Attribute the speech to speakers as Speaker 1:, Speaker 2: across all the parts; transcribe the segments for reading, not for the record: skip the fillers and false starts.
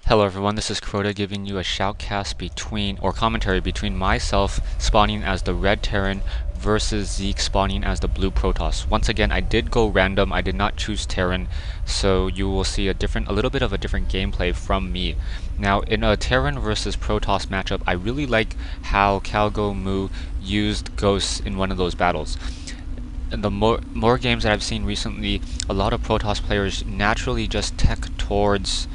Speaker 1: Hello everyone, this is Crota giving you a shoutcast between, or commentary between myself spawning as the red Terran versus Zeak spawning as the blue Protoss. Once again, I did go random, I did not choose Terran, so you will see a little bit of a different gameplay from me. Now, in a Terran versus Protoss matchup, I really like how Calgo Mu used Ghosts in one of those battles. The more games that I've seen recently, a lot of Protoss players naturally tech towards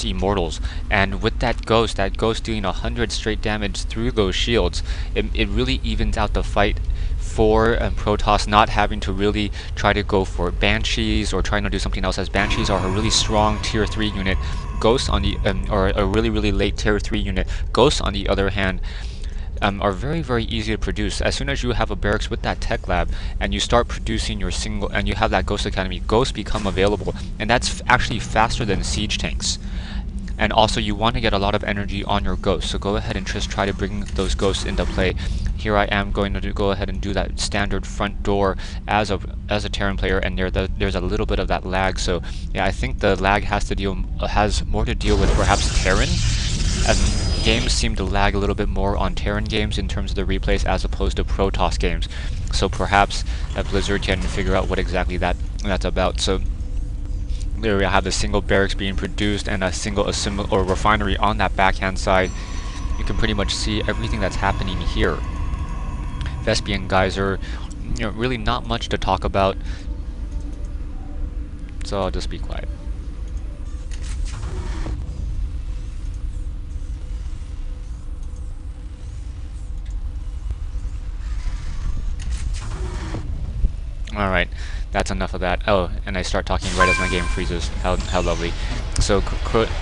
Speaker 1: Immortals, and with that ghost dealing 100 straight damage through those shields, it really evens out the fight for Protoss, not having to really try to go for Banshees or trying to do something else, as Banshees are a really strong tier 3 unit. Ghosts on the or a really late tier 3 unit. Ghosts on the other hand are very easy to produce. As soon as you have a barracks with that tech lab and you start producing your single, and you have that Ghost Academy, ghosts become available, and that's actually faster than siege tanks. And also you want to get a lot of energy on your ghosts, so go ahead and just try to bring those ghosts into play. Here I am going to go ahead and do that standard front door as a Terran player, and there's a little bit of that lag. So yeah, I think the lag has more to deal with perhaps Terran, as games seem to lag a little bit more on Terran games in terms of the replays as opposed to Protoss games. So perhaps Blizzard can figure out what exactly that's about. So there we have the single barracks being produced and a single refinery on that backhand side. You can pretty much see everything that's happening here. Vespian Geyser, really not much to talk about, so I'll just be quiet. Alright, that's enough of that. Oh, and I start talking right as my game freezes. How lovely. So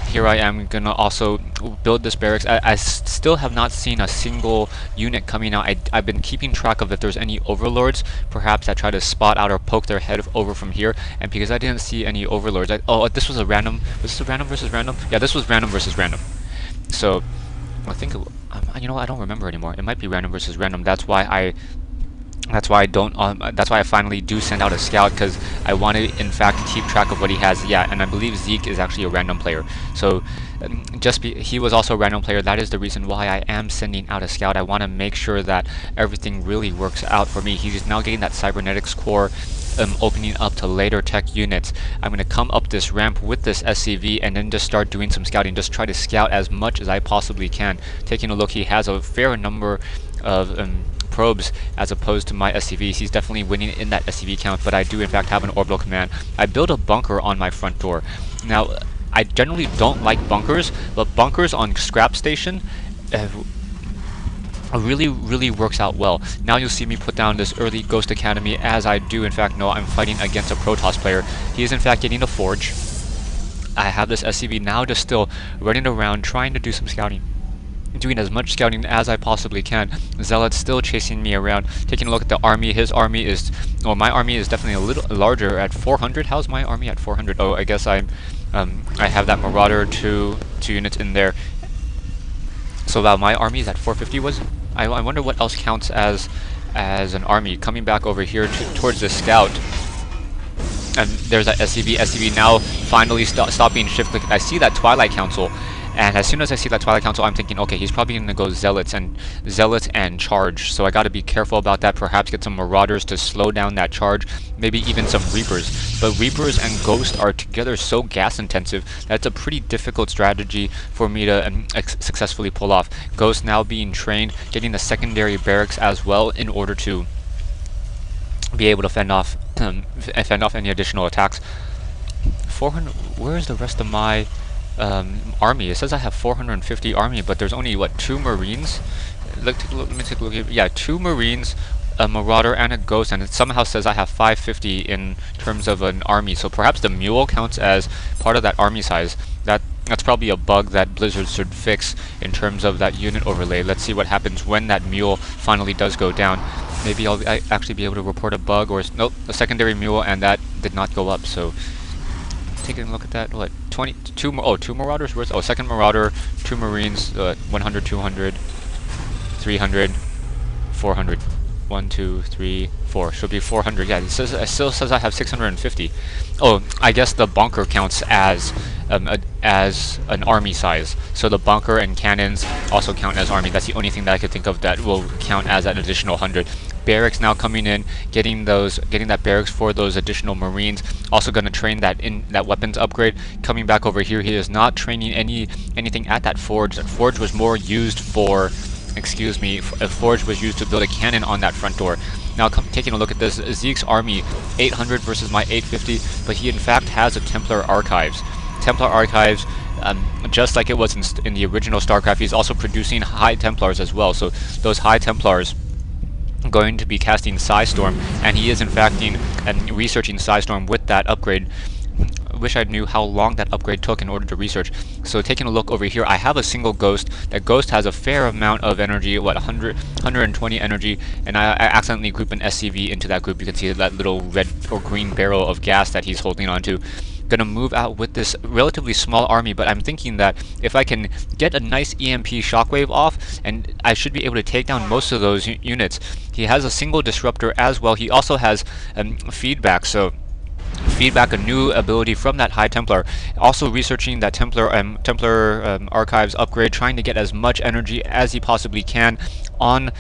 Speaker 1: here I am gonna also build this barracks. I still have not seen a single unit coming out. I've been keeping track of if there's any overlords, perhaps that try to spot out or poke their head over from here. And because I didn't see any overlords, oh, this was a random. Was this a random versus random? Yeah, this was random versus random. So I think you know what, I don't remember anymore. It might be random versus random. That's why I finally do send out a scout, because I want to in fact keep track of what he has. Yeah, and I believe Zeak is actually a random player. So he was also a random player. That is the reason why I am sending out a scout. I want to make sure that everything really works out for me. He's now getting that cybernetics core, opening up to later tech units. I'm going to come up this ramp with this SCV and then just start doing some scouting. Just try to scout as much as I possibly can. Taking a look, he has a fair number of probes as opposed to my SCVs. He's definitely winning in that SCV count, but I do in fact have an orbital command. I built a bunker on my front door. Now, I generally don't like bunkers, but bunkers on scrap station really works out well. Now you'll see me put down this early Ghost Academy, as I do in fact know I'm fighting against a Protoss player. He is in fact getting a forge. I have this SCV now just still running around trying to do some scouting, doing as much scouting as I possibly can. Zealot's still chasing me around. Taking a look at the army, my army is definitely a little larger at 400. How's my army at 400? Oh, I guess I have that Marauder two units in there. So while my army is at 450, I wonder what else counts as an army. Coming back over here towards the scout, and there's that SCV now finally stopping shift click. I see that Twilight Council. And as soon as I see that Twilight Council, I'm thinking, okay, he's probably going to go Zealots and charge. So I got to be careful about that. Perhaps get some Marauders to slow down that charge. Maybe even some Reapers. But Reapers and Ghost are together so gas intensive. That's a pretty difficult strategy for me to successfully pull off. Ghost now being trained, getting the secondary barracks as well in order to be able to fend off any additional attacks. 400. Where is the rest of my army? It says I have 450 army, but there's only what, 2 Marines? Let me take a look here. Yeah, 2 Marines, a Marauder, and a Ghost, and it somehow says I have 550 in terms of an army. So perhaps the mule counts as part of that army size. That's probably a bug that Blizzard should fix in terms of that unit overlay. Let's see what happens when that mule finally does go down. Maybe I'll actually be able to report a bug, or nope, a secondary mule, and that did not go up. So taking a look at that, what, 2 Marauders worth? Oh, second Marauder, 2 Marines, 100, 200, 300, 400. 1, 2, 3, 4. Should be 400. Yeah, it still says I have 650. Oh, I guess the bunker counts as as an army size. So the bunker and cannons also count as army. That's the only thing that I could think of that will count as an additional 100. Barracks now coming in, getting that barracks for those additional marines. Also going to train that weapons upgrade. Coming back over here, he is not training anything at that forge. That forge was more used for, excuse me, a forge was used to build a cannon on that front door. Now taking a look at this, Zeke's army 800 versus my 850, but he in fact has a Templar Archives. Templar Archives, just like it was in the original StarCraft, he's also producing High Templars as well. So those High Templars going to be casting Psystorm, and he is in fact researching Psystorm with that upgrade. I wish I knew how long that upgrade took in order to research. So taking a look over here, I have a single ghost. That ghost has a fair amount of energy, what, 120 energy, and I accidentally group an SCV into that group. You can see that little red or green barrel of gas that he's holding onto. Gonna move out with this relatively small army, but I'm thinking that if I can get a nice EMP shockwave off, and I should be able to take down most of those units. He has a single disruptor as well. He also has feedback, so feedback, a new ability from that High Templar. Also researching that Templar Archives upgrade, trying to get as much energy as he possibly can on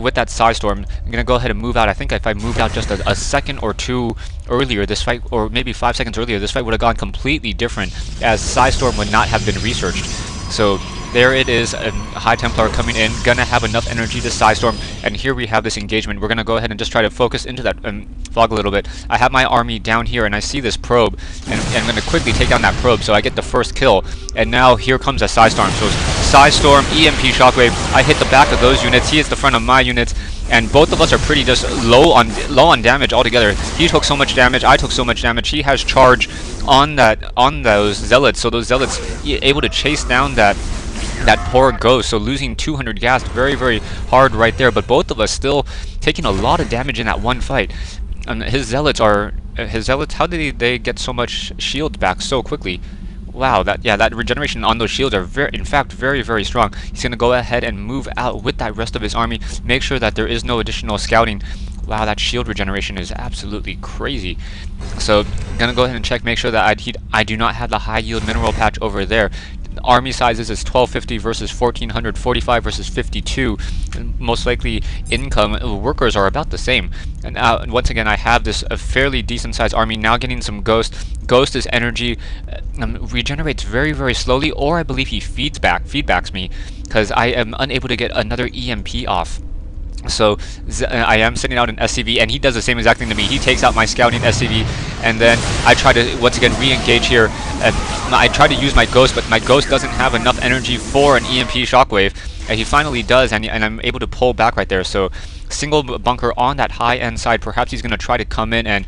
Speaker 1: with that Psystorm. I'm gonna go ahead and move out. I think if I moved out just a second or two earlier, this fight, or maybe 5 seconds earlier, this fight would have gone completely different, as Psystorm would not have been researched. So there it is, High Templar coming in, gonna have enough energy to Psystorm, and here we have this engagement. We're gonna go ahead and just try to focus into that fog a little bit. I have my army down here, and I see this probe, and I'm gonna quickly take down that probe, so I get the first kill. And now here comes a Psystorm. So Psystorm, EMP Shockwave. I hit the back of those units. He hits the front of my units, and both of us are pretty just low on damage altogether. He took so much damage. I took so much damage. He has charge on those zealots, so those zealots able to chase down that poor ghost. So losing 200 gas, very, very hard right there. But both of us still taking a lot of damage in that one fight. His zealots, how did they get so much shield back so quickly? Wow, that regeneration on those shields are in fact very, very strong. He's gonna go ahead and move out with that rest of his army, make sure that there is no additional scouting. Wow, that shield regeneration is absolutely crazy. So gonna go ahead and check, make sure that I do not have the high yield mineral patch over there. Army sizes is 1250 versus 1400, 45 versus 52. Most likely income workers are about the same. And once again, I have this fairly decent sized army now getting some ghost. Ghost is energy, regenerates very, very slowly, or I believe he feedbacks me, because I am unable to get another EMP off. So I am sending out an SCV, and he does the same exact thing to me. He takes out my scouting SCV, and then I try to once again re-engage here. I try to use my ghost, but my ghost doesn't have enough energy for an EMP shockwave, and he finally does, and I'm able to pull back right there. So single bunker on that high end side. Perhaps he's going to try to come in and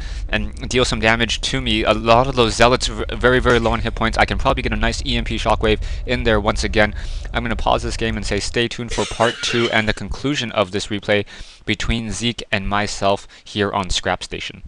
Speaker 1: deal some damage to me. A lot of those zealots very, very low on hit points. I can probably get a nice EMP shockwave in there once again. I'm going to pause this game and say stay tuned for part 2 and the conclusion of this replay between Zeak and myself here on Scrap Station.